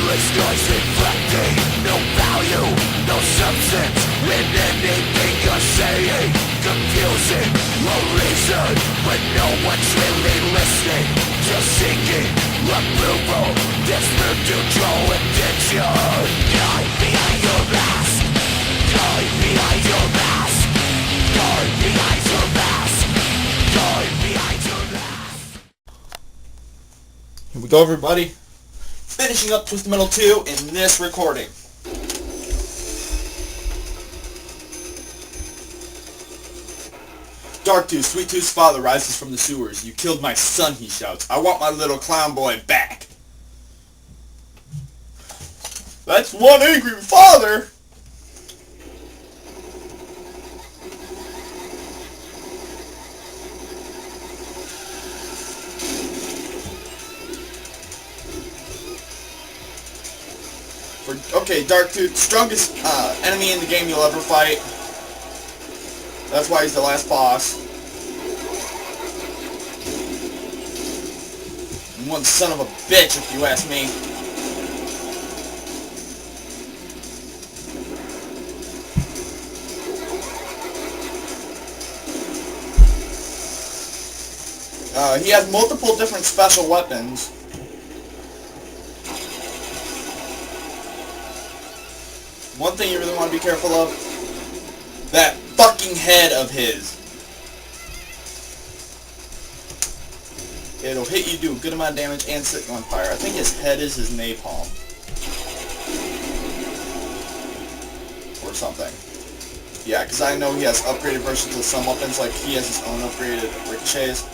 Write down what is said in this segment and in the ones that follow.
Endless noise reflecting, no value, no substance in anything you're saying. Confusing, no reason, but no one's really listening. Just seeking approval, desperate to draw attention. Hide behind your mask. Hide behind your mask. Hide behind your mask. Hide behind your mask. Here we go, everybody. Finishing up Twisted Metal 2 in this recording. Darktooth, Sweet Tooth's father rises from the sewers. You killed my son, he shouts. I want my little clown boy back. That's one angry father! Okay, Darktooth, strongest enemy in the game you'll ever fight. That's why he's the last boss. And one son of a bitch, if you ask me. He has multiple different special weapons. One thing you really want to be careful of, that fucking head of his. It'll hit you, do a good amount of damage, and set you on fire. I think his head is his napalm. Or something. Yeah, because I know he has upgraded versions of some weapons, like he has his own upgraded ricochets.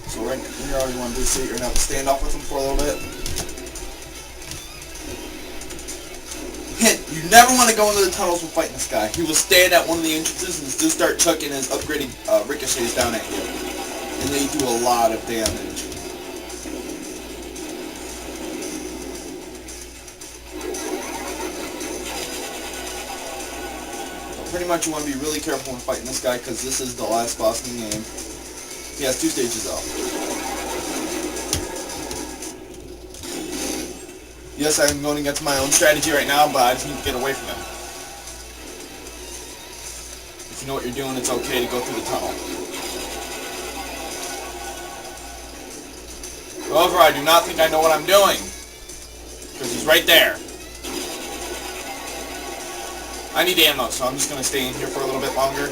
So right now, all you want to do is you're going to have to stand off with him for a little bit. Hint, you never want to go into the tunnels when fighting this guy. He will stand at one of the entrances and just start chucking his upgraded ricochets down at you. And they do a lot of damage. So pretty much you want to be really careful when fighting this guy because this is the last boss in the game. He has 2 stages though. Yes, I'm going against my own strategy right now, but I just need to get away from him. If you know what you're doing, it's okay to go through the tunnel. However, I do not think I know what I'm doing. Because he's right there. I need ammo, so I'm just going to stay in here for a little bit longer.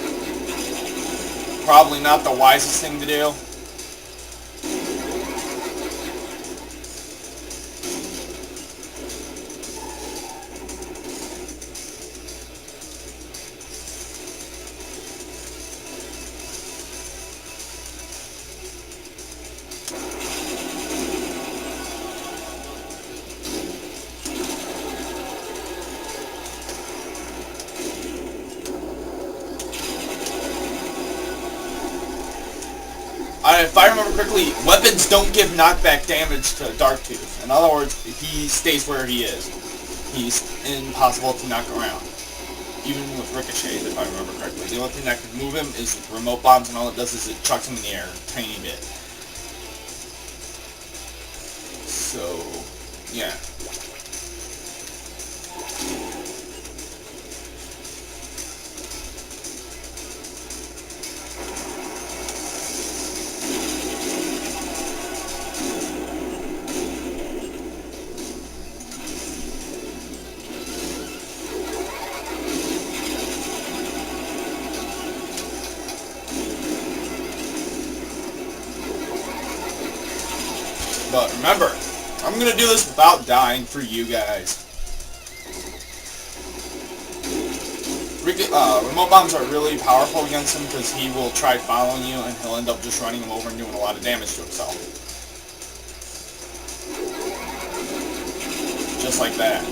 Probably not the wisest thing to do. If I remember correctly, weapons don't give knockback damage to Darktooth. In other words, he stays where he is. He's impossible to knock around. Even with ricochets, if I remember correctly. The only thing that can move him is remote bombs, and all it does is it chucks him in the air a tiny bit. So, yeah. But remember, I'm going to do this without dying for you guys. Remote bombs are really powerful against him because he will try following you and he'll end up just running him over and doing a lot of damage to himself. Just like that.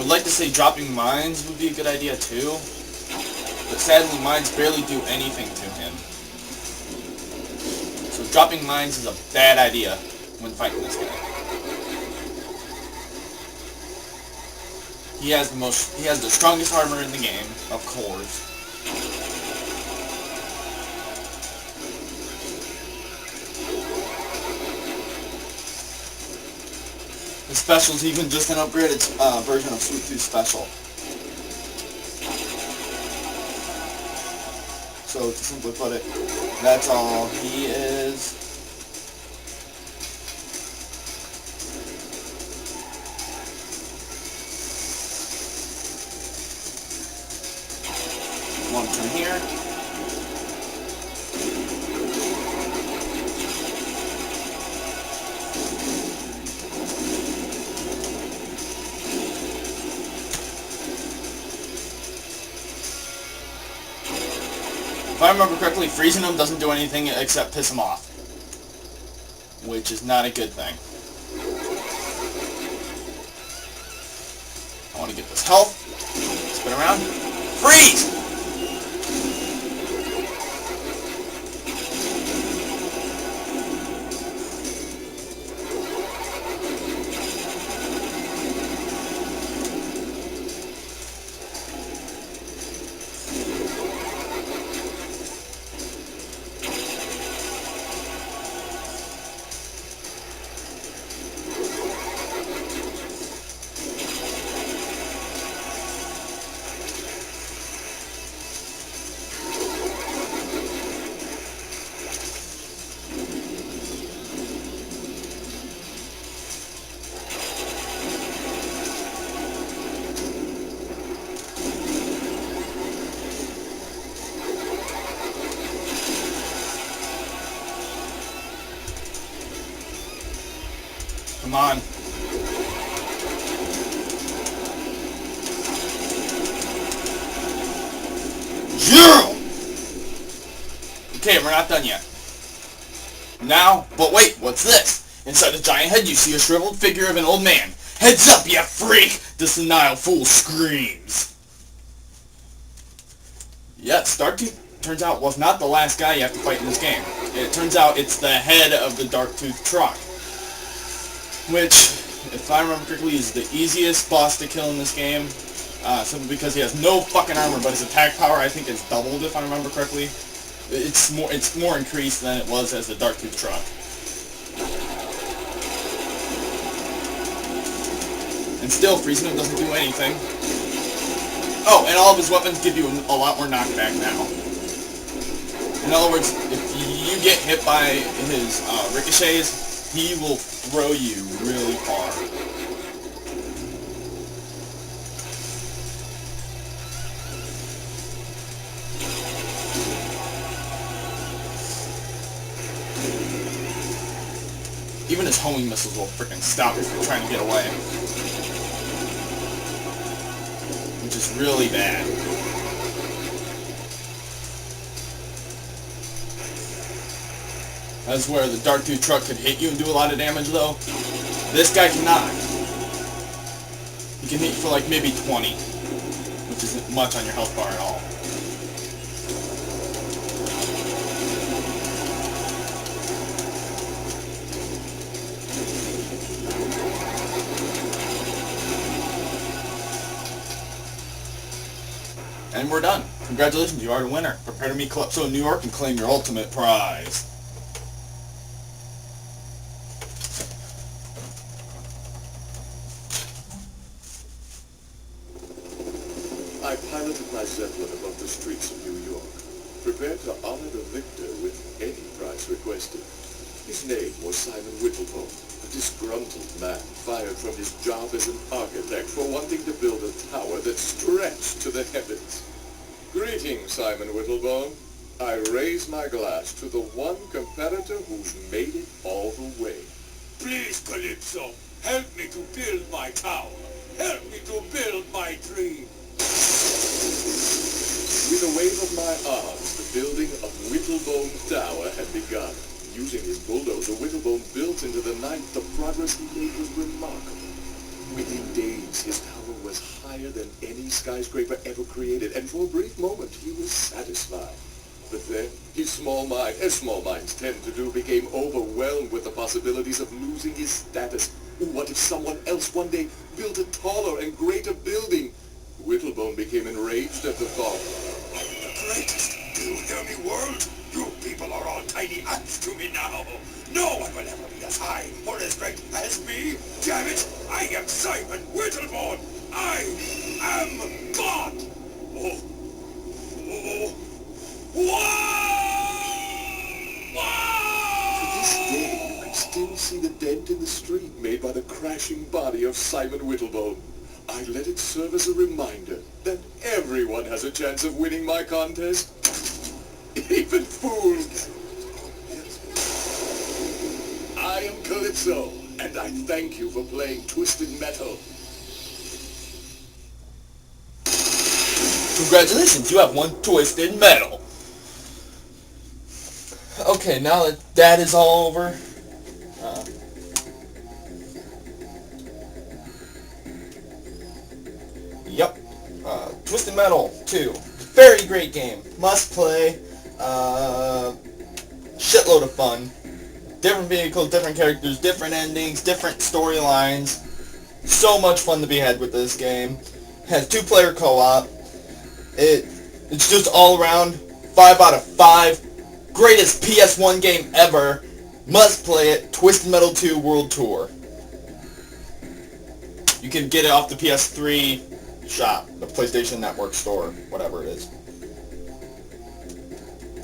would like to say dropping mines would be a good idea too, but sadly mines barely do anything to him. So dropping mines is a bad idea when fighting this guy. He has the strongest armor in the game, of course. The special's even just an upgraded version of Sweet Tooth Special. So to simply put it, that's all he is. One turn here. If I remember correctly, freezing him doesn't do anything except piss him off, which is not a good thing. I want to get this health. Spin around. Freeze! Come on. Zero! Okay, we're not done yet. Now, but wait, what's this? Inside the giant head you see a shriveled figure of an old man. Heads up, you freak! The senile fool screams. Yes, Darktooth turns out was not the last guy you have to fight in this game. It turns out it's the head of the Darktooth truck. Which, if I remember correctly, is the easiest boss to kill in this game. Simply because he has no fucking armor, but his attack power I think is doubled, if I remember correctly. It's more increased than it was as the Darktooth truck. And still, freezing him doesn't do anything. Oh, and all of his weapons give you a lot more knockback now. In other words, if you get hit by his ricochets, he will throw you really far. Even his homing missiles will freaking stop if you're trying to get away. Which is really bad. That's where the Darktooth truck could hit you and do a lot of damage, though. This guy cannot. He can hit you for like maybe 20, which isn't much on your health bar at all. And we're done. Congratulations, you are the winner. Prepare to meet Calypso in New York and claim your ultimate prize. I piloted my Zeppelin above the streets of New York, prepared to honor the victor with any price requested. His name was Simon Whittlebone, a disgruntled man fired from his job as an architect for wanting to build a tower that stretched to the heavens. Greetings, Simon Whittlebone. I raise my glass to the one competitor who's made it all the way. Please, Calypso, help me to build my tower. Help me to build my dream. With a wave of my arms, the building of Whittlebone Tower had begun. Using his bulldozer, Whittlebone built into the night. The progress he made was remarkable. Within days, his tower level was higher than any skyscraper ever created, and for a brief moment he was satisfied. But then his small mind, as small minds tend to do, became overwhelmed with the possibilities of losing his status. What if someone else one day built a taller and greater building? Whittlebone became enraged at the thought. I'm the greatest. Do you hear me, world? You people are all tiny ants to me now. No one will ever be as high or as great as me. Damn it! I am Simon Whittlebone. I am God. Oh. Oh. To this day, you can still see the dent in the street made by the crashing body of Simon Whittlebone. I let it serve as a reminder that everyone has a chance of winning my contest. Even fools. I am Calypso, and I thank you for playing Twisted Metal. Congratulations, you have won Twisted Metal. Okay, now that that is all over, yep, Twisted Metal 2, very great game, must play, shitload of fun, different vehicles, different characters, different endings, different storylines, so much fun to be had with this game. Has 2-player co-op, it's just all around 5 out of 5, greatest PS1 game ever, must play it, Twisted Metal 2 World Tour. You can get it off the PS3 shop, the PlayStation Network store, whatever it is.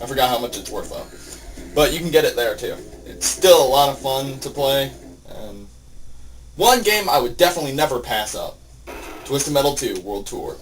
I forgot how much it's worth though. But you can get it there too. It's still a lot of fun to play, and one game I would definitely never pass up. Twisted Metal 2 World Tour.